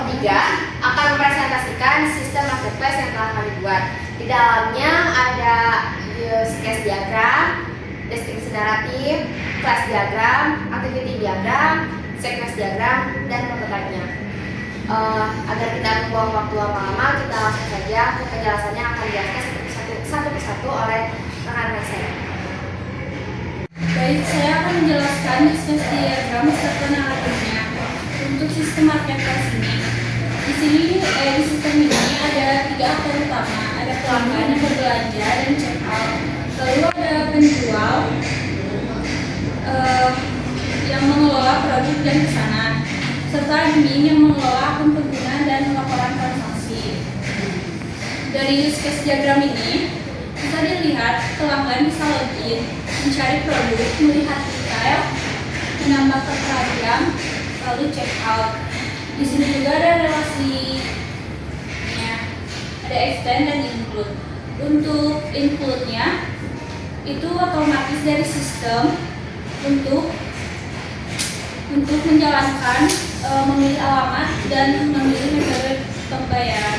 ketiga akan mempresentasikan sistem marketplace yang telah kami buat. Di dalamnya ada use case diagram, deskripsi naratif, class diagram, activity diagram, sequence diagram, dan prototype-nya. Agar tidak membuang waktu lama-lama, kita langsung saja ke penjelasannya akan dijelaskan satu persatu oleh rekan-rekan saya. Baik, saya akan menjelaskan use case diagram serta naratifnya. Untuk sistem marketplace ini, di sistem ini ada 3 aktor utama, ada pelanggan yang berbelanja dan check out, lalu ada penjual yang mengelola produk dan pesanan, serta admin yang mengelola akun pengguna dan laporan transaksi. Dari use case diagram ini bisa dilihat pelanggan bisa login, mencari produk, melihat detail, menambah keranjang, lalu check out. Di sini juga ada relasinya, ada extend dan include. Untuk include-nya itu otomatis dari sistem untuk menjalankan memilih alamat dan memilih metode pembayaran.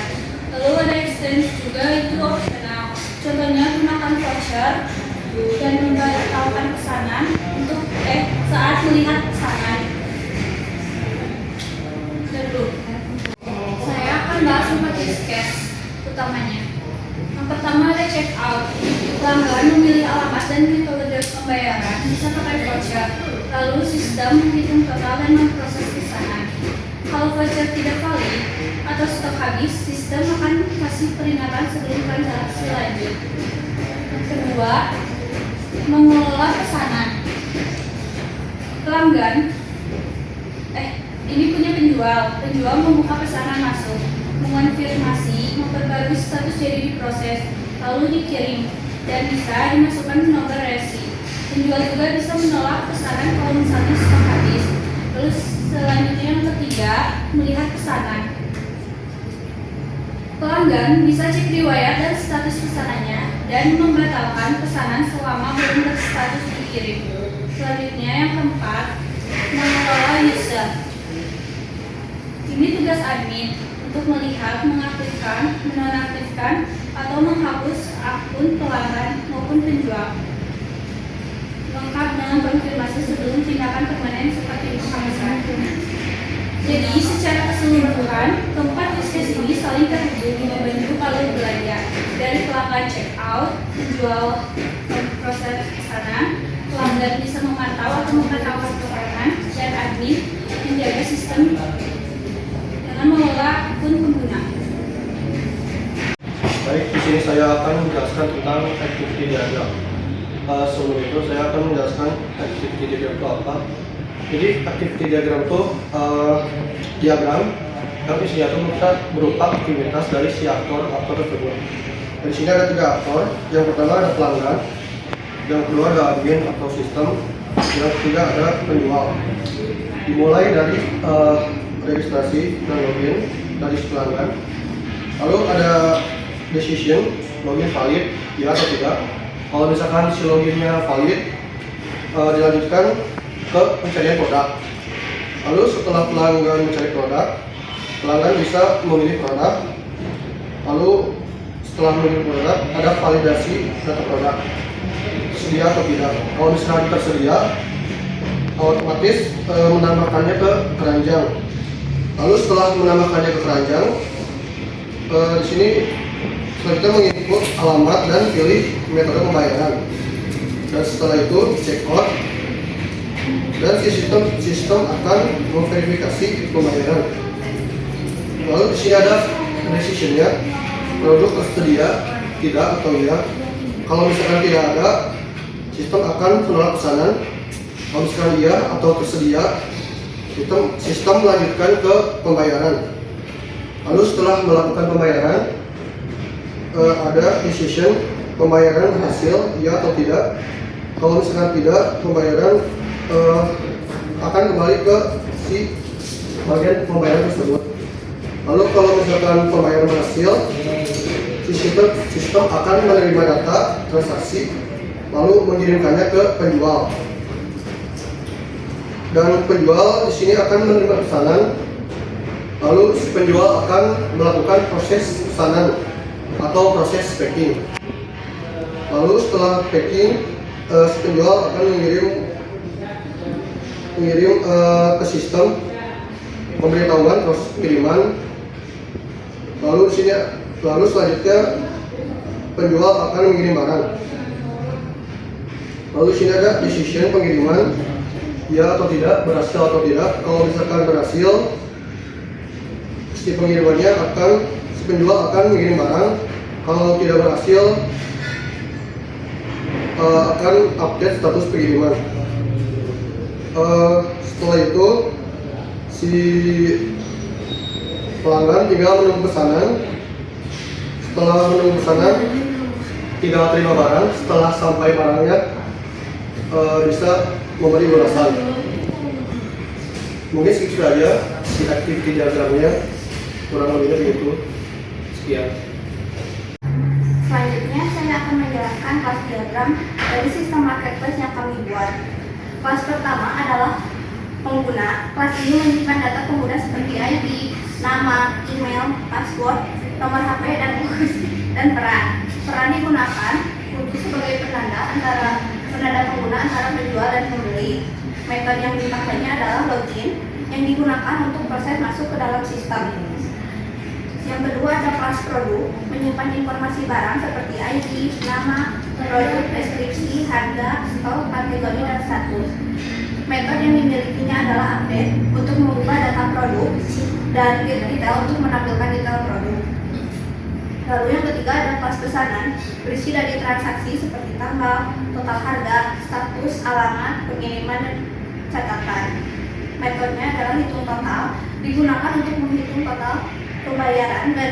Lalu ada extend juga, itu opsional. Contohnya gunakan voucher dan membatalkan pesanan untuk saat melihat pesanan. Saya akan bahas 4 use case utamanya. Yang pertama ada check out. Pelanggan memilih alamat dan metode pembayaran, bisa pakai voucher. Lalu sistem menghitung total dan memproses pesanan. Kalau voucher tidak valid atau stok habis, sistem akan kasih peringatan sebelum transaksi lanjut. Kedua, mengelola pesanan. Pelanggan ini punya penjual membuka pesanan masuk, mengonfirmasi, memperbarui status jadi diproses, lalu dikirim, dan bisa dimasukkan ke nomor resi. Penjual juga bisa menolak pesanan kalau misalnya stok habis. Lalu selanjutnya yang ketiga, melihat pesanan. Pelanggan bisa cek riwayat dan status pesanannya dan membatalkan pesanan selama belum berstatus dikirim. Selanjutnya yang keempat, mengelola user. Ini tugas admin untuk melihat, mengaktifkan, menonaktifkan, atau menghapus akun pelanggan maupun penjual. Lengkap dengan konfirmasi sebelum tindakan permanen seperti penghapusan. Jadi secara keseluruhan, keempat use case ini saling terhubung membantu kalau belanja. Dari pelanggan check out, penjual proses pesanan, pelanggan bisa memantau atau membatalkan pesanan, dan admin menjaga sistem mengelola akun pengguna. Baik, di sini saya akan menjelaskan tentang activity diagram. Sebelum itu saya akan menjelaskan activity diagram itu apa. Jadi activity diagram itu diagram yang isinya itu berupa aktivitas dari si aktor tersebut. Di sini ada 3 aktor. Yang pertama ada pelanggan, yang kedua ada admin atau sistem, yang ketiga ada penjual. Dimulai dari registrasi dan login dari si pelanggan. Lalu ada decision, login valid, ya atau tidak. Kalau misalkan si loginnya valid, dilanjutkan ke pencarian produk. Lalu setelah pelanggan mencari produk, pelanggan bisa memilih produk. Lalu setelah memilih produk, ada validasi data produk, tersedia atau tidak. Kalau misalkan tersedia, otomatis menambahkannya ke keranjang. Lalu setelah menambahkannya ke keranjang, di sini kita menginput alamat dan pilih metode pembayaran. Dan setelah itu check out, dan sistem akan memverifikasi pembayaran. Lalu di sini ada decision-nya, produk tersedia tidak atau iya. Kalau misalkan tidak ada, sistem akan menolak pesanan. Kalau misalkan iya atau tersedia, sistem melanjutkan ke pembayaran. Lalu setelah melakukan pembayaran, ada decision, pembayaran berhasil, iya atau tidak. Kalau misalkan tidak, pembayaran akan kembali ke si bagian pembayaran tersebut. Lalu kalau misalkan pembayaran berhasil, sistem akan menerima data transaksi lalu mengirimkannya ke penjual. Dan penjual di sini akan menerima pesanan Lalu si penjual akan melakukan proses pesanan atau proses packing. Lalu setelah packing, si penjual akan mengirim ke sistem pemberitahuan proses pengiriman. Lalu selanjutnya penjual akan mengirim barang. Lalu sini ada decision pengiriman, ya atau tidak, berhasil atau tidak. Kalau misalkan berhasil, si penjual akan mengirim barang. Kalau tidak berhasil, akan update status pengiriman. Setelah itu si pelanggan tinggal menunggu pesanan. Setelah menunggu pesanan, tinggal terima barang. Setelah sampai barangnya, bisa memberi ulasan. Mungkin segitu aja si activity diagramnya, kurang lebihnya begitu. Sekian. Selanjutnya saya akan menjelaskan kelas diagram dari sistem marketplace yang kami buat. Kelas pertama adalah pengguna. Kelas ini menyimpan data pengguna seperti ID, nama, email, password, nomor HP, dan peran. Peran digunakan untuk sebagai penanda pengguna antara penjual dan pembeli. Metode yang dipakainya adalah login yang digunakan untuk proses masuk ke dalam sistem. Yang kedua ada kelas produk, menyimpan informasi barang seperti ID, nama, produk, deskripsi, harga, stok, kategori, dan status. Metode yang dimilikinya adalah update untuk mengubah data produk dan detail untuk menampilkan detail produk. Lalu yang ketiga ada kelas pesanan, berisi dari transaksi seperti tanggal, total harga, status, alamat, pengiriman, dan catatan. Metodenya adalah hitung total, digunakan untuk menghitung total pembayaran dan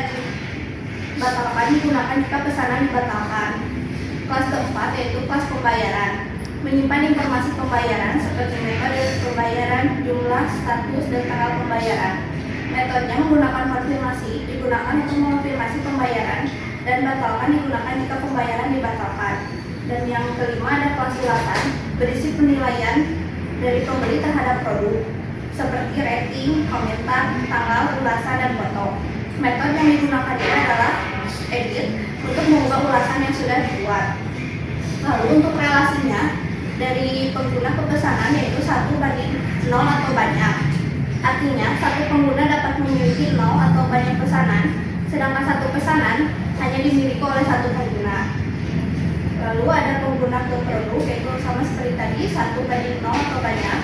batalkan digunakan jika pesanan dibatalkan. Kelas keempat yaitu kelas pembayaran, menyimpan informasi pembayaran seperti metode pembayaran, jumlah, status, dan tanggal pembayaran. Metodenya menggunakan konfirmasi, digunakan untuk mengonfirmasi pembayaran, dan batalkan digunakan jika pembayaran dibatalkan. Dan yang kelima ada kelas ulasan, berisi penilaian dari pembeli terhadap produk seperti rating, komentar, tanggal, ulasan, dan foto. Metode yang digunakan adalah edit untuk mengubah ulasan yang sudah dibuat. Lalu untuk relasinya dari pengguna ke pesanan yaitu 1:0 atau banyak. Artinya satu pengguna dapat memiliki 0 atau banyak pesanan, sedangkan satu pesanan hanya dimiliki oleh satu pengguna. Lalu ada pengguna ke produk yaitu sama seperti tadi 1:0 atau banyak.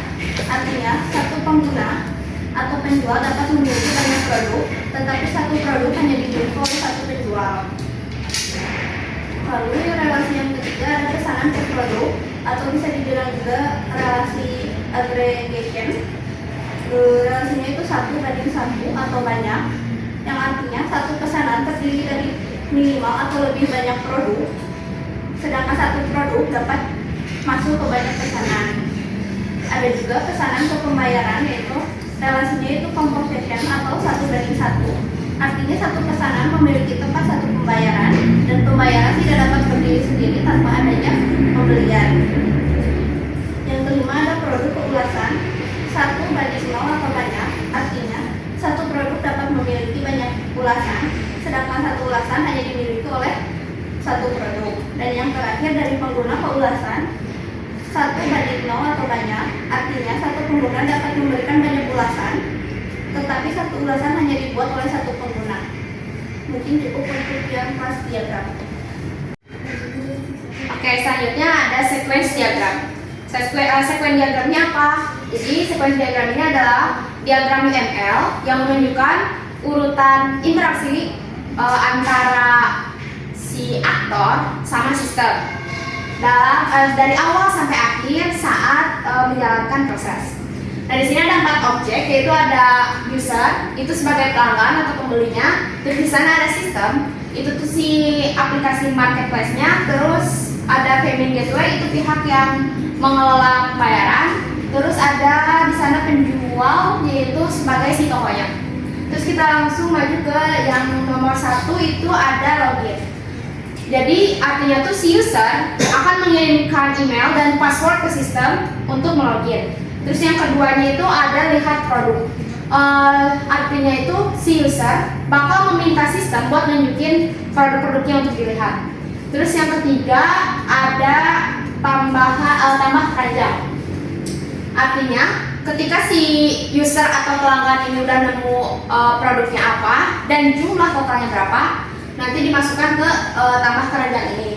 Artinya satu pengguna atau penjual dapat memiliki banyak produk, tetapi satu produk hanya dimiliki oleh satu penjual. Lalu relasi yang ketiga ada pesanan per produk atau bisa dibilang juga relasi aggregation. Relasinya itu 1:1 atau banyak, yang artinya satu pesanan terdiri dari minimal atau lebih banyak produk, sedangkan satu produk dapat masuk ke banyak pesanan. Ada juga pesanan ke pembayaran yaitu relasinya itu composition atau 1:1. Artinya satu pesanan memiliki tempat satu pembayaran dan pembayaran tidak dapat berdiri sendiri tanpa adanya pembelian. Yang kelima ada produk keulasan 1:0 atau banyak. Artinya satu produk dapat memiliki banyak ulasan, sedangkan satu ulasan hanya dimiliki oleh satu produk. Dan yang terakhir dari pengguna keulasan 1:0 atau banyak, artinya satu pengguna dapat memberikan banyak ulasan, tetapi satu ulasan hanya dibuat oleh satu pengguna. Mungkin cukup untuk yang kelas diagram. Oke, selanjutnya ada sequence diagram. Sequence diagramnya apa? Jadi sequence diagram ini adalah diagram UML yang menunjukkan urutan interaksi antara si aktor sama sistem dari awal sampai akhir saat menjalankan proses. Nah, di sini ada 4 objek, yaitu ada user, itu sebagai pelanggan atau pembelinya. Terus di sana ada sistem, itu tuh si aplikasi marketplace-nya. Terus ada payment gateway, itu pihak yang mengelola pembayaran. Terus ada di sana penjual, yaitu sebagai si tokonya. Terus kita langsung maju ke yang nomor 1, itu ada login. Jadi artinya tuh si user akan mengirimkan email dan password ke sistem untuk melogin. Terus yang keduanya itu ada lihat produk. Artinya itu si user bakal meminta sistem buat nunjukin produk-produknya untuk dilihat. Terus yang ketiga ada tambah keranjang. Artinya ketika si user atau pelanggan ini udah nemu produknya apa dan jumlah totalnya berapa, nanti dimasukkan ke tambah keranjang ini.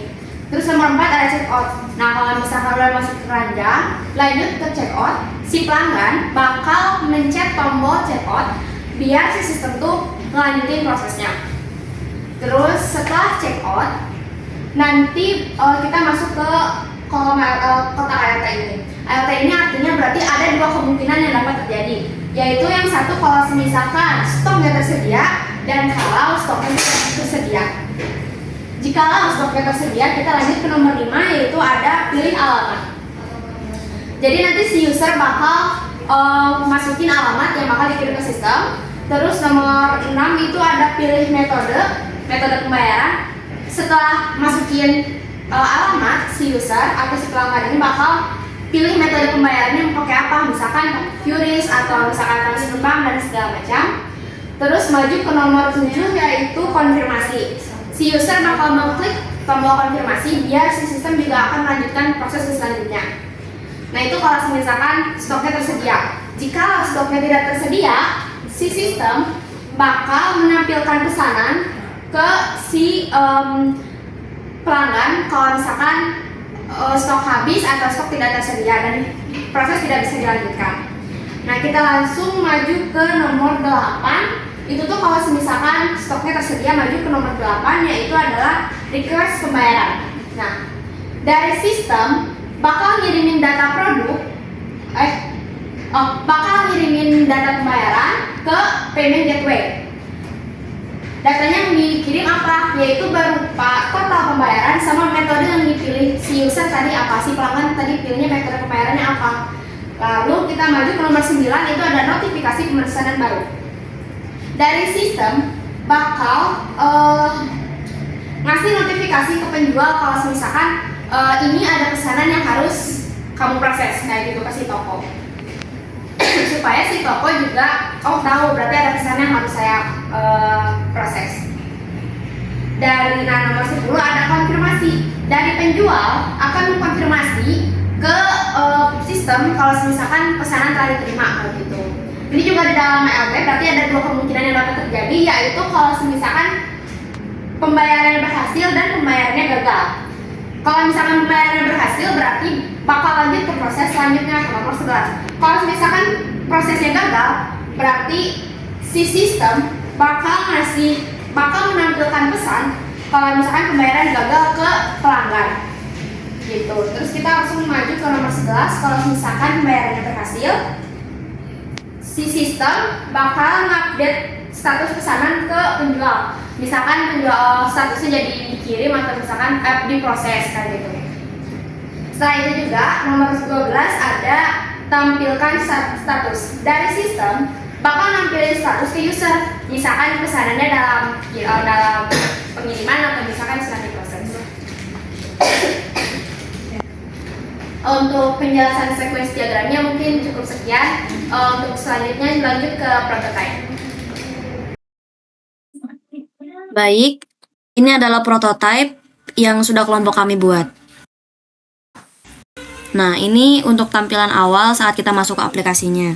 Terus nomor 4 ada check out. Nah, kalau misalkan udah masuk ke keranjang, lanjut ke check out, si pelanggan bakal mencet tombol check out biar si sistem tuh ngelanjutin prosesnya. Terus setelah check out, nanti kita masuk ke kolom kotak ALT ini. ALT ini artinya berarti ada dua kemungkinan yang dapat terjadi, yaitu yang satu kalau misalkan stoknya tersedia dan kalau stoknya tidak tersedia. Jikalau stoknya tersedia, kita lanjut ke nomor 5, yaitu ada pilih alamat. Jadi nanti si user bakal masukin alamat yang bakal dikirim ke sistem. Terus nomor 6 itu ada pilih metode pembayaran. Setelah masukin alamat, si user atau si pelanggan ini bakal pilih metode pembayarannya mau pakai apa, misalkan QRIS atau misalkan transfer bank dan segala macam. Terus maju ke nomor 7, yaitu konfirmasi. Si user bakal mengklik tombol konfirmasi biar si sistem juga akan melanjutkan proses selanjutnya. Nah, itu kalau misalkan stoknya tersedia. Jika stoknya tidak tersedia, si sistem bakal menampilkan pesanan ke si pelanggan kalau misalkan stok habis atau stok tidak tersedia dan proses tidak bisa dilanjutkan. Nah, kita langsung maju ke nomor 8. Itu tuh kalau misalkan stoknya tersedia, maju ke nomor 8, yaitu adalah request pembayaran. Nah, dari sistem bakal ngirimin data produk bakal ngirimin data pembayaran ke payment gateway. Datanya yang dikirim apa? Yaitu berupa total pembayaran sama metode yang dipilih si user tadi apa, si pelanggan tadi pilihnya metode pembayarannya apa. Lalu kita maju ke nomor 9, itu ada notifikasi pemesanan baru. Dari sistem bakal ngasih notifikasi ke penjual kalau misalkan ini ada pesanan yang harus kamu proses, kayak gitu ke si toko. Supaya si toko juga tahu berarti ada pesanan yang harus saya proses. Dari nomor 10 ada konfirmasi. Dari penjual akan mengkonfirmasi ke sistem kalau misalkan pesanan telah diterima, kayak gitu. Ini juga di dalam ALT berarti ada dua kemungkinan yang dapat terjadi, yaitu kalau misalkan pembayarannya berhasil dan pembayarannya gagal. Kalau misalkan pembayarannya berhasil berarti bakal lanjut ke proses selanjutnya ke nomor 11. Kalau misalkan prosesnya gagal berarti si sistem bakal menampilkan pesan kalau misalkan pembayaran gagal ke pelanggan. Gitu. Terus kita langsung maju ke nomor 11. Kalau misalkan pembayarannya berhasil, si sistem bakal ngupdate status pesanan ke penjual. Misalkan penjual statusnya jadi dikirim atau misalkan diproses kayak gitu. Setelah itu juga nomor 12 ada tampilkan status. Dari sistem bakal nampilin status ke user. Misalkan pesanannya dalam pengiriman atau misalkan sedang diproses. Untuk penjelasan sekuensi diagramnya mungkin cukup sekian. Untuk selanjutnya lanjut ke prototype. Baik, ini adalah prototype yang sudah kelompok kami buat. Nah, ini untuk tampilan awal saat kita masuk ke aplikasinya.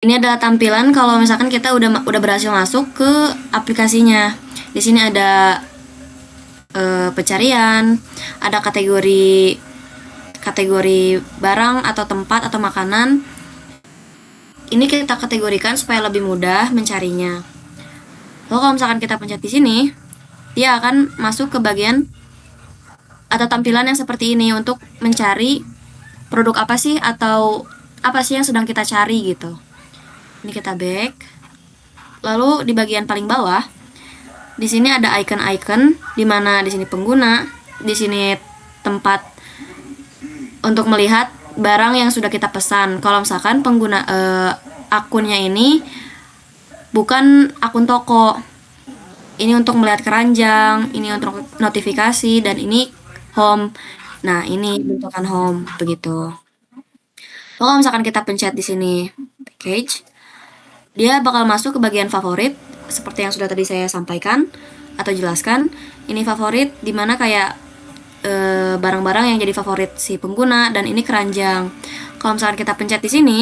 Ini adalah tampilan kalau misalkan kita udah berhasil masuk ke aplikasinya. Di sini ada pencarian, ada kategori barang atau tempat atau makanan. Ini kita kategorikan supaya lebih mudah mencarinya. Lalu kalau misalkan kita pencet di sini, dia akan masuk ke bagian atau tampilan yang seperti ini untuk mencari produk apa sih atau apa sih yang sedang kita cari gitu. Ini kita back. Lalu di bagian paling bawah, di sini ada icon-icon di mana di sini pengguna, di sini tempat untuk melihat barang yang sudah kita pesan. Kalau misalkan pengguna akunnya ini bukan akun toko. Ini untuk melihat keranjang, ini untuk notifikasi, dan ini home. Nah, ini bentukan home begitu. Lalu kalau misalkan kita pencet di sini package, dia bakal masuk ke bagian favorit seperti yang sudah tadi saya sampaikan atau jelaskan. Ini favorit dimana kayak barang-barang yang jadi favorit si pengguna, dan ini keranjang. Kalau misalkan kita pencet di sini,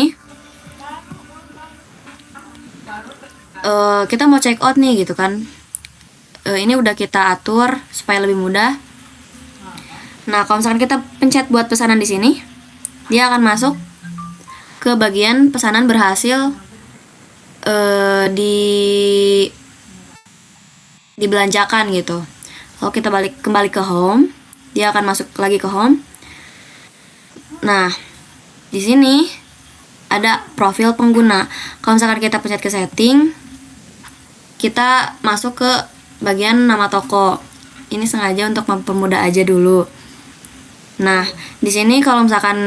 kita mau check out nih gitu kan. Ini udah kita atur supaya lebih mudah. Nah, kalau misalkan kita pencet buat pesanan di sini, dia akan masuk ke bagian pesanan berhasil dibelanjakan gitu. Kalau kita kembali ke home, dia akan masuk lagi ke home. Nah, di sini ada profil pengguna. Kalau misalkan kita pencet ke setting, kita masuk ke bagian nama toko. Ini sengaja untuk mempermudah aja dulu. Nah, di sini kalau misalkan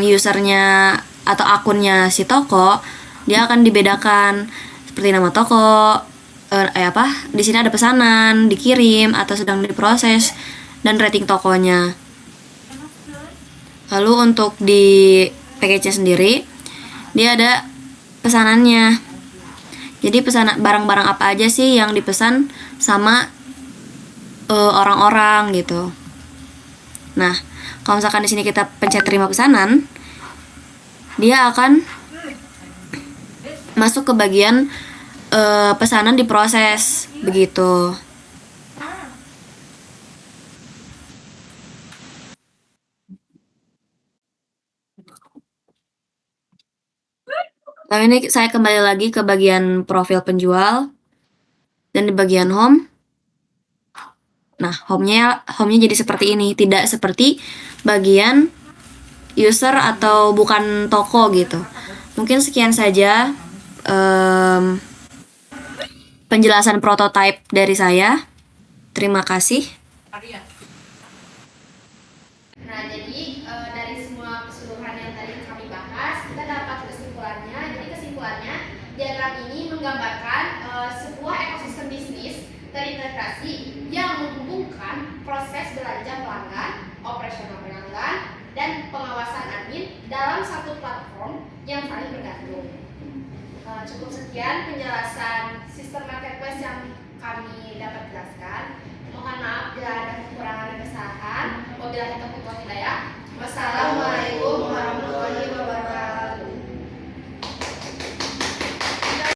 usernya atau akunnya si toko, dia akan dibedakan seperti nama toko, di sini ada pesanan, dikirim atau sedang diproses, dan rating tokonya. Lalu untuk di package-nya sendiri, dia ada pesanannya. Jadi pesanan barang-barang apa aja sih yang dipesan sama orang-orang gitu. Nah, kalau misalkan di sini kita pencet terima pesanan, dia akan masuk ke bagian pesanan diproses begitu. Lalu ini saya kembali lagi ke bagian profil penjual dan di bagian home. Nah, home-nya jadi seperti ini, tidak seperti bagian user atau bukan toko gitu. Mungkin sekian saja penjelasan prototype dari saya. Terima kasih. Nah, jadi dari semua keseluruhan yang tadi kami bahas, kita dapat kesimpulannya. Jadi kesimpulannya, diagram ini menggambarkan sebuah ekosistem bisnis terintegrasi yang menghubungkan proses belanja pelanggan, operasional pelanggan, dan pengawasan admin dalam satu platform yang saling bergantung. Cukup sekian penjelasan sistem marketplace yang kami dapat jelaskan. Mohon maaf bila ada kekurangan dan kesalahan. Wabillahi taufiq wal hidayah. Wassalamualaikum warahmatullahi wabarakatuh.